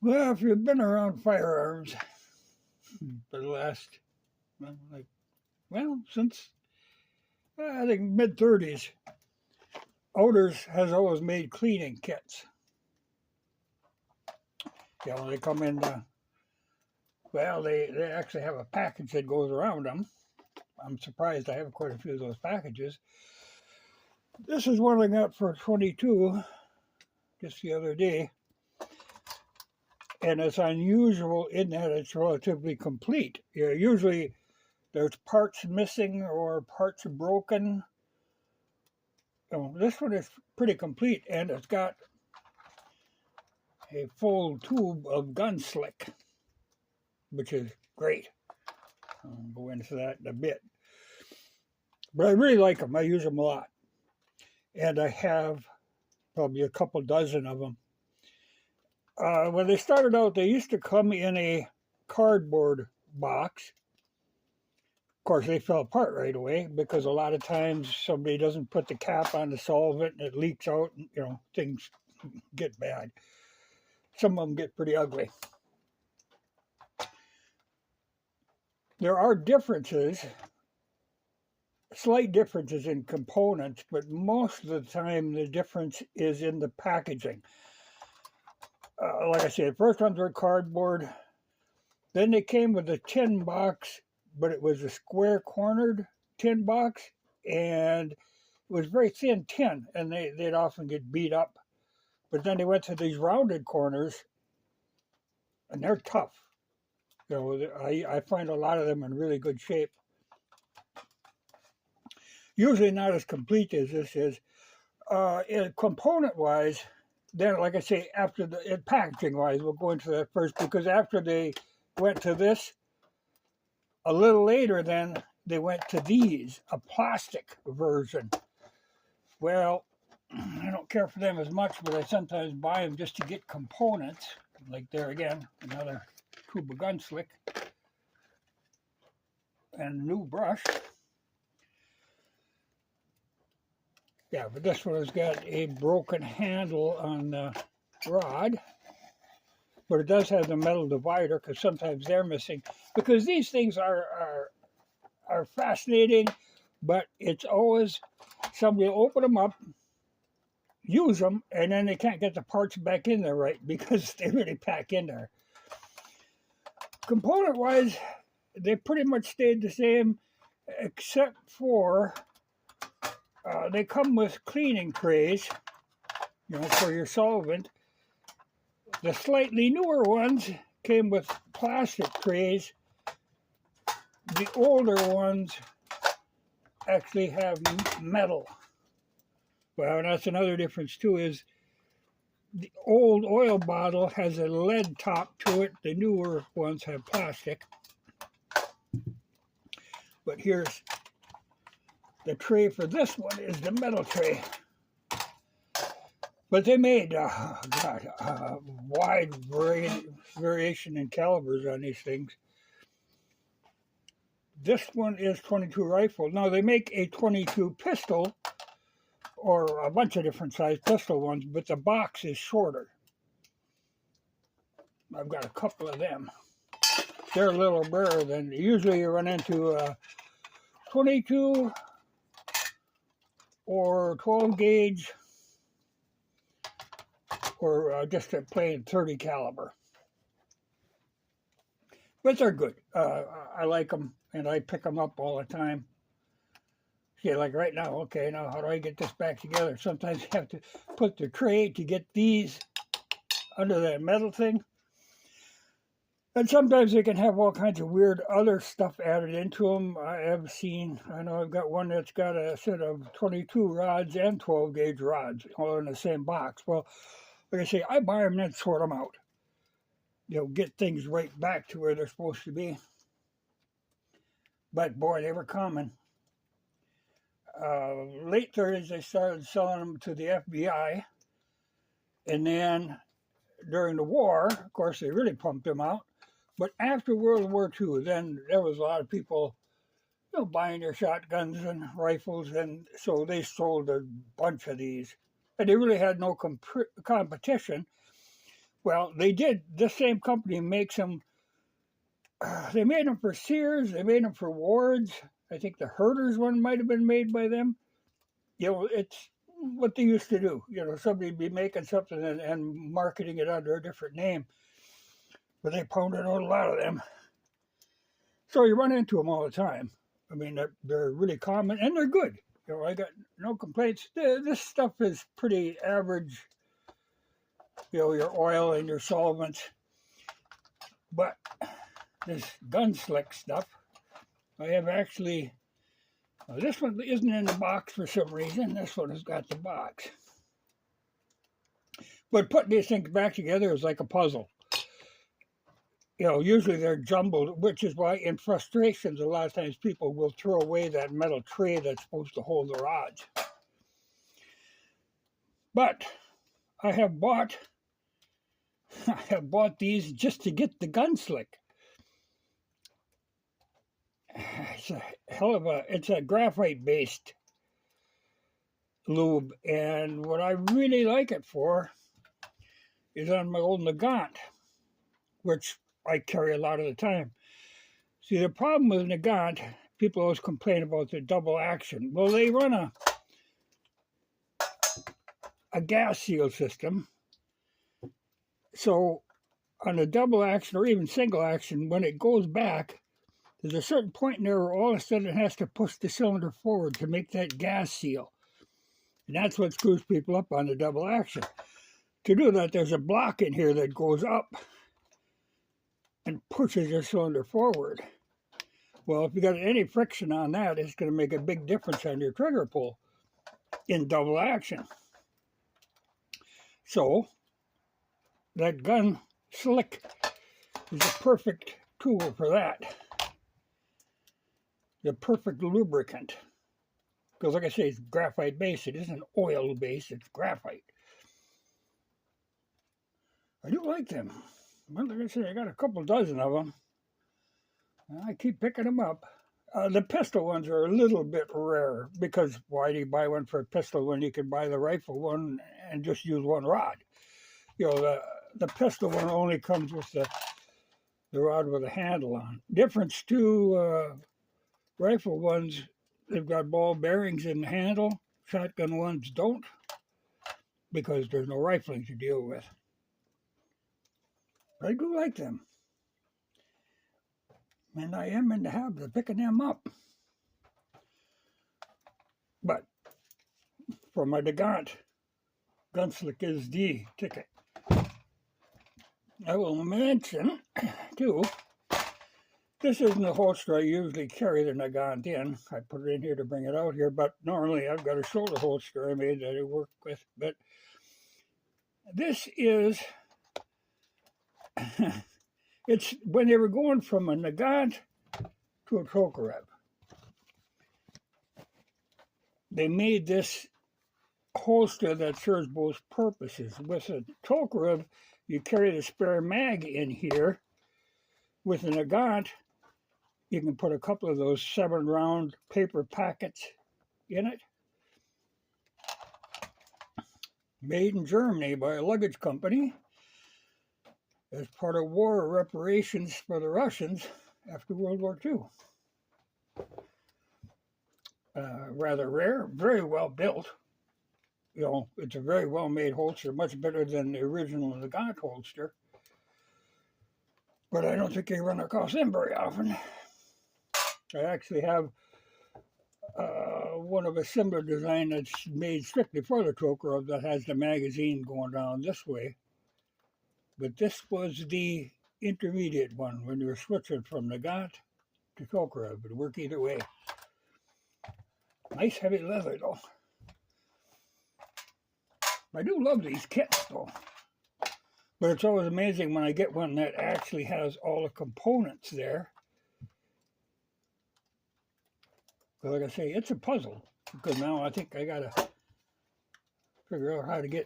Well, if you've been around firearms for the last, since I think mid 30s, Oders has always made cleaning kits. They come in, they actually have a package that goes around them. I'm surprised I have quite a few of those packages. This is one I got for 22 just the other day. And it's unusual in that it's relatively complete. Usually there's parts missing or parts broken. This one is pretty complete, and it's got a full tube of Gunslick, which is great. I'll go into that in a bit. But I really like them. I use them a lot. And I have probably a couple dozen of them. When they started out, they used to come in a cardboard box. Of course, they fell apart right away because a lot of times somebody doesn't put the cap on the solvent and it leaks out and, things get bad. Some of them get pretty ugly. There are differences, slight differences in components, but most of the time the difference is in the packaging. Like I said, the first ones were cardboard. Then they came with a tin box, but it was a square cornered tin box, and it was very thin tin, and they'd often get beat up. But then they went to these rounded corners, and they're tough. I find a lot of them in really good shape. Usually not as complete as this is. Component-wise, then, like I say, after the packaging-wise, we'll go into that first, because after they went to this, a little later then, they went to these, a plastic version. Well, I don't care for them as much, but I sometimes buy them just to get components. Like there again, another tube of Gunslick and a new brush. Yeah, but this one has got a broken handle on the rod, but it does have the metal divider because sometimes they're missing. Because these things are fascinating, but it's always somebody will open them up, use them, and then they can't get the parts back in there right because they really pack in there. Component-wise, they pretty much stayed the same, except for they come with cleaning trays, for your solvent. The slightly newer ones came with plastic trays. The older ones actually have metal. Well, that's another difference too, is the old oil bottle has a lead top to it. The newer ones have plastic. But here's the tray for this one is the metal tray. But they made wide variation in calibers on these things. This one is 22 rifle. Now they make a 22 pistol, or a bunch of different size pistol ones, but the box is shorter. I've got a couple of them. They're a little rarer than usually you run into 22 or 12 gauge or just a plain 30 caliber. But they're good. I like them, and I pick them up all the time. See, like right now, okay, now how do I get this back together? Sometimes you have to put the tray to get these under that metal thing. And sometimes they can have all kinds of weird other stuff added into them. I know I've got one that's got a set of 22 rods and 12 gauge rods all in the same box. Well, like I say, I buy them and then sort them out. Get things right back to where they're supposed to be. But boy, they were coming. Late 30s, they started selling them to the FBI. And then during the war, of course, they really pumped them out. But after World War II, then there was a lot of people, buying their shotguns and rifles. And so they sold a bunch of these. And they really had no competition. Well, they did. This same company makes them. They made them for Sears. They made them for Ward's. I think the Herders one might have been made by them. It's what they used to do. Somebody be making something and marketing it under a different name. But they pounded out a lot of them. So you run into them all the time. I mean, they're really common and they're good. I got no complaints. This stuff is pretty average. Your oil and your solvents. But this Gunslick stuff, I have actually. This one isn't in the box for some reason. This one has got the box. But putting these things back together is like a puzzle. Usually they're jumbled, which is why in frustrations, a lot of times people will throw away that metal tray that's supposed to hold the rods. But I have bought these just to get the Gunslick. It's a hell of it's a graphite-based lube, and what I really like it for is on my old Nagant, which I carry a lot of the time. See, the problem with Nagant, people always complain about the double action. Well, they run a gas seal system, so on a double action or even single action, when it goes back, there's a certain point in there where all of a sudden it has to push the cylinder forward to make that gas seal. And that's what screws people up on the double action. To do that, there's a block in here that goes up and pushes your cylinder forward. Well, if you got any friction on that, it's going to make a big difference on your trigger pull in double action. So, that Gunslick is a perfect tool for that. The perfect lubricant. Because like I say, it's graphite based. It isn't oil based, it's graphite. I do like them. Well, like I say, I got a couple dozen of them. I keep picking them up. The pistol ones are a little bit rare because why do you buy one for a pistol when you can buy the rifle one and just use one rod? The pistol one only comes with the rod with a handle on. Difference to rifle ones, they've got ball bearings in the handle. Shotgun ones don't because there's no rifling to deal with. I do like them. And I am in the habit of picking them up. But for my Nagant, Gunslick is the ticket. I will mention, too, this isn't the holster I usually carry the Nagant in. I put it in here to bring it out here, but normally I've got a shoulder holster I made that I work with. But this is, it's when they were going from a Nagant to a Tokarev. They made this holster that serves both purposes. With a Tokarev, you carry the spare mag in here. With a Nagant, you can put a couple of those 7-round paper packets in it. Made in Germany by a luggage company as part of war reparations for the Russians after World War II. Rather rare, very well built. It's a very well made holster, much better than the original Nagant holster. But I don't think they run across them very often. I actually have one of a similar design that's made strictly for the Tokarev that has the magazine going down this way. But this was the intermediate one when you were switching from Nagant to Tokarev. It would work either way. Nice heavy leather though. I do love these kits though. But it's always amazing when I get one that actually has all the components there. But like I say, it's a puzzle. Because now I think I gotta figure out how to get,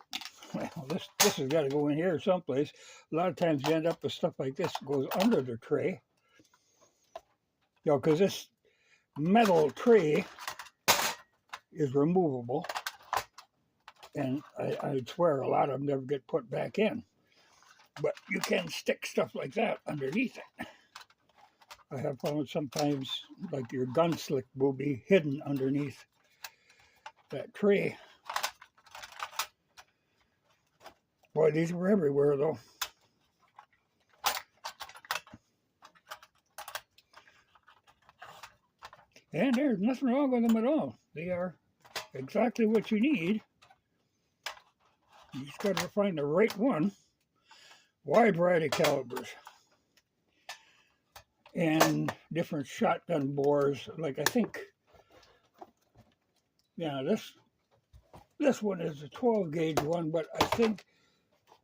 well, this has got to go in here someplace. A lot of times you end up with stuff like this goes under the tray. Because this metal tray is removable. And I swear a lot of them never get put back in. but you can stick stuff like that underneath it. I have found sometimes like your Gunslick will be hidden underneath that tray. Boy, these were everywhere though. And there's nothing wrong with them at all. They are exactly what you need. You just got to find the right one. Wide variety calibers. And different shotgun bores. Like I think, yeah, this one is a 12 gauge one, but I think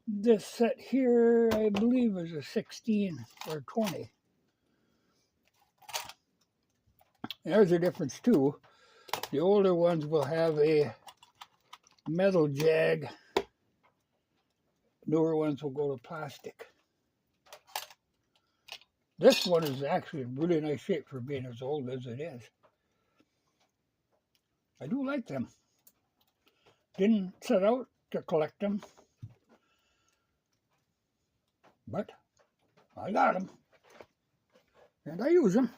this set here, I believe, is a 16 or 20. There's a difference too. The older ones will have a metal jag. Newer ones will go to plastic. This one is actually in really nice shape for being as old as it is. I do like them. Didn't set out to collect them, but I got them, and I use them.